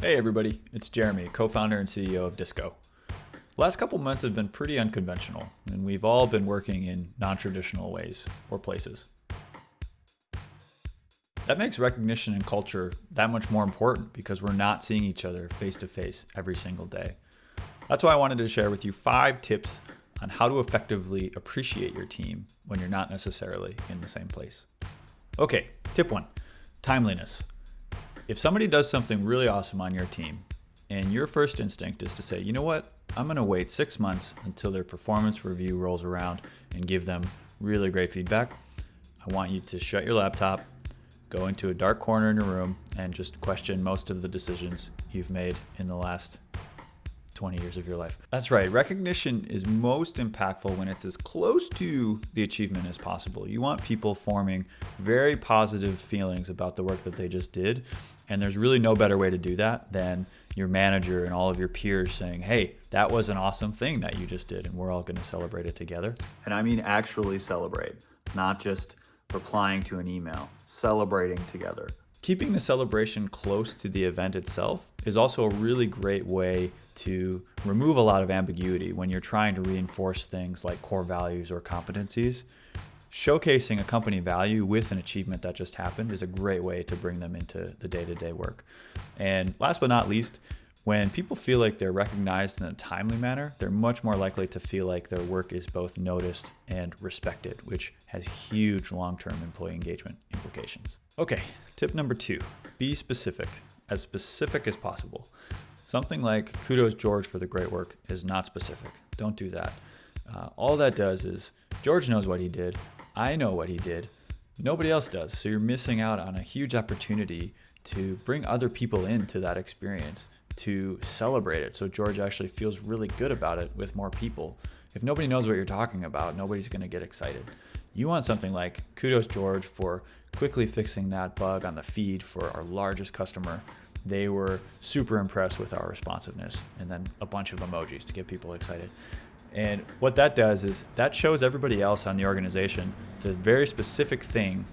Hey everybody, it's Jeremy, co-founder and CEO of Disco. The last couple months have been pretty unconventional, and we've all been working in non-traditional ways or places. That makes recognition and culture that much more important because we're not seeing each other face to face every single day. That's why I wanted to share with you 5 tips on how to effectively appreciate your team when you're not necessarily in the same place. Okay, tip 1, timeliness. If somebody does something really awesome on your team, and your first instinct is to say, you know what, I'm going to wait 6 months until their performance review rolls around and give them really great feedback, I want you to shut your laptop, go into a dark corner in your room, and just question most of the decisions you've made in the last 20 years of your life. That's right. Recognition is most impactful when it's as close to the achievement as possible. You want people forming very positive feelings about the work that they just did. And there's really no better way to do that than your manager and all of your peers saying, hey, that was an awesome thing that you just did, and we're all going to celebrate it together. And I mean actually celebrate, not just replying to an email, celebrating together. Keeping the celebration close to the event itself is also a really great way to remove a lot of ambiguity when you're trying to reinforce things like core values or competencies. Showcasing a company value with an achievement that just happened is a great way to bring them into the day-to-day work. And last but not least, when people feel like they're recognized in a timely manner, they're much more likely to feel like their work is both noticed and respected, which has huge long-term employee engagement implications. Okay, tip number 2, be specific as possible. Something like kudos George for the great work is not specific. Don't do that. All that does is George knows what he did. I know what he did. Nobody else does. So you're missing out on a huge opportunity to bring other people into that experience, to celebrate it so George actually feels really good about it with more people. If nobody knows what you're talking about, nobody's going to get excited. You want something like kudos George for quickly fixing that bug on the feed for our largest customer. They were super impressed with our responsiveness, and then a bunch of emojis to get people excited. And what that does is that shows everybody else on the organization the very specific thing.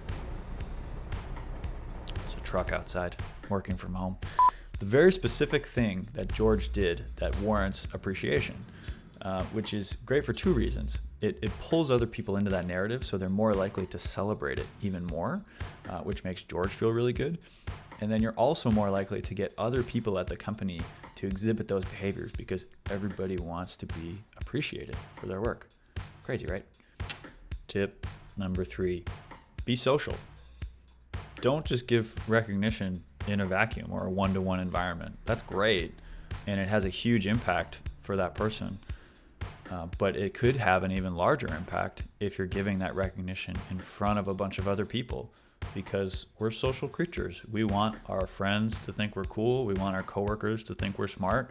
There's a truck outside, working from home. The very specific thing that George did that warrants appreciation, which is great for 2 reasons. It pulls other people into that narrative, so they're more likely to celebrate it even more, which makes George feel really good. And then you're also more likely to get other people at the company to exhibit those behaviors because everybody wants to be appreciated for their work. Crazy, right? Tip number 3, be social. Don't just give recognition in a vacuum or a one-to-one environment. That's great, and it has a huge impact for that person. But it could have an even larger impact if you're giving that recognition in front of a bunch of other people, because we're social creatures. We want our friends to think we're cool. We want our coworkers to think we're smart.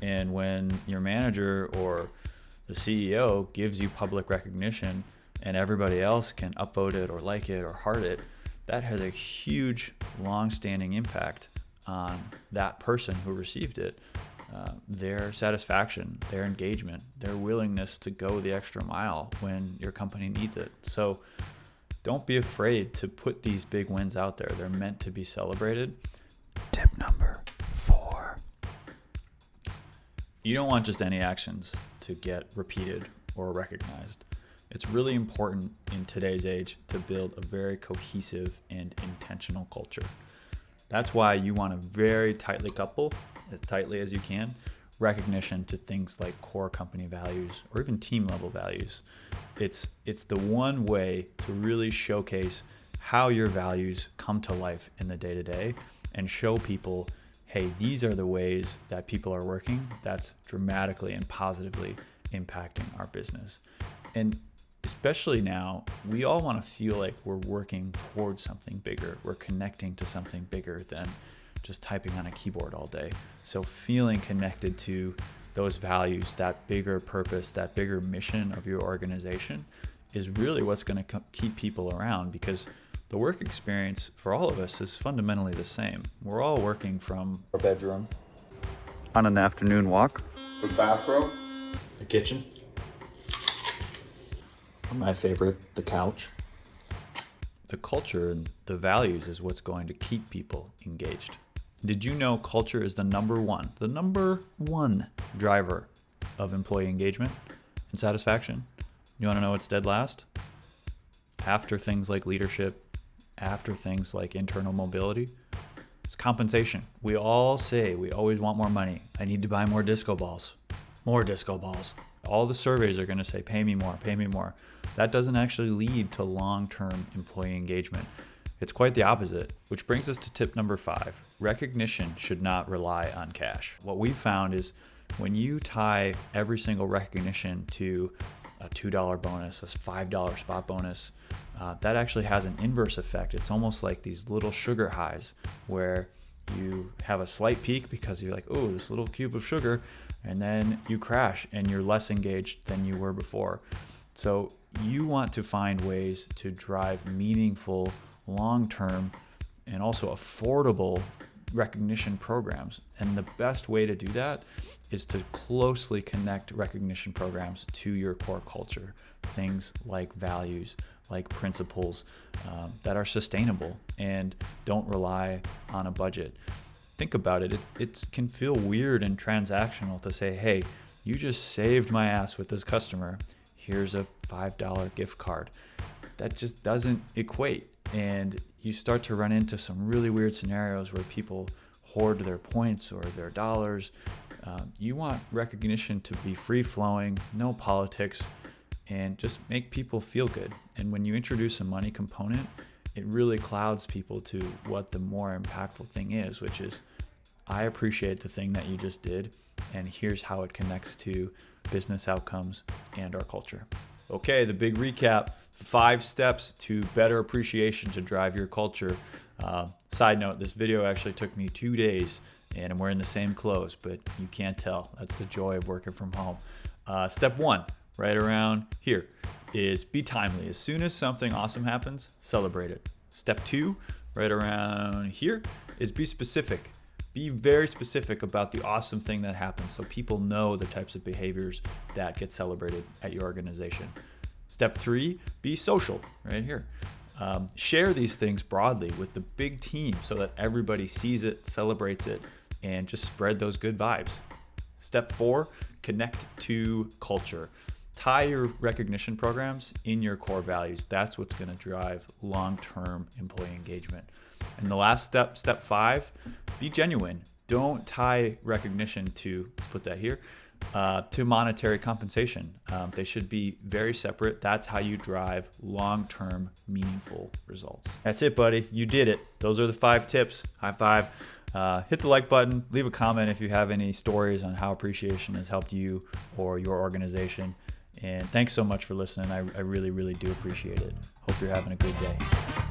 And when your manager or the CEO gives you public recognition and everybody else can upvote it or like it or heart it, that has a huge long-standing impact on that person who received it. Their satisfaction, their engagement, their willingness to go the extra mile when your company needs it. So don't be afraid to put these big wins out there. They're meant to be celebrated. Tip number 4. You don't want just any actions to get repeated or recognized. It's really important in today's age to build a very cohesive and intentional culture. That's why you want to very tightly couple, as tightly as you can, recognition to things like core company values or even team level values. It's the one way to really showcase how your values come to life in the day-to-day and show people, hey, these are the ways that people are working that's dramatically and positively impacting our business. And especially now, we all want to feel like we're working towards something bigger. We're connecting to something bigger than just typing on a keyboard all day. So feeling connected to those values, that bigger purpose, that bigger mission of your organization is really what's going to keep people around, because the work experience for all of us is fundamentally the same. We're all working from our bedroom on an afternoon walk, the bathroom, the kitchen, my favorite, the couch. The culture and the values is what's going to keep people engaged. Did you know culture is the number one driver of employee engagement and satisfaction? You want to know what's dead last? After things like leadership, after things like internal mobility, it's compensation. We all say we always want more money. I need to buy more disco balls. More disco balls. All the surveys are going to say, pay me more, pay me more. That doesn't actually lead to long-term employee engagement. It's quite the opposite, which brings us to tip number 5. Recognition should not rely on cash. What we found is when you tie every single recognition to a $2 bonus, a $5 spot bonus, that actually has an inverse effect. It's almost like these little sugar highs where you have a slight peak because you're like, oh, this little cube of sugar, and then you crash and you're less engaged than you were before. So you want to find ways to drive meaningful, long-term, and also affordable recognition programs. And the best way to do that is to closely connect recognition programs to your core culture. Things like values, like principles that are sustainable and don't rely on a budget. Think about it. It can feel weird and transactional to say, hey, you just saved my ass with this customer. Here's a $5 gift card. That just doesn't equate. And you start to run into some really weird scenarios where people hoard their points or their dollars. You want recognition to be free-flowing, no politics, and just make people feel good. And when you introduce a money component, it really clouds people to what the more impactful thing is, which is, I appreciate the thing that you just did, and here's how it connects to business outcomes and our culture. Okay, the big recap, 5 steps to better appreciation to drive your culture. Side note, this video actually took me 2 days, and I'm wearing the same clothes, but you can't tell. That's the joy of working from home. Step 1, right around here, is be timely. As soon as something awesome happens, celebrate it. Step 2, right around here, is be specific. Be very specific about the awesome thing that happens so people know the types of behaviors that get celebrated at your organization. Step 3, be social, right here. Share these things broadly with the big team so that everybody sees it, celebrates it, and just spread those good vibes. Step 4, connect to culture. Tie your recognition programs in your core values. That's what's going to drive long-term employee engagement. And the last step, step 5, be genuine. Don't tie recognition to, let's put that here, to monetary compensation. They should be very separate. That's how you drive long-term meaningful results. That's it, buddy. You did it. Those are the 5 tips. High five. Hit the like button. Leave a comment if you have any stories on how appreciation has helped you or your organization. And thanks so much for listening. I really, really do appreciate it. Hope you're having a good day.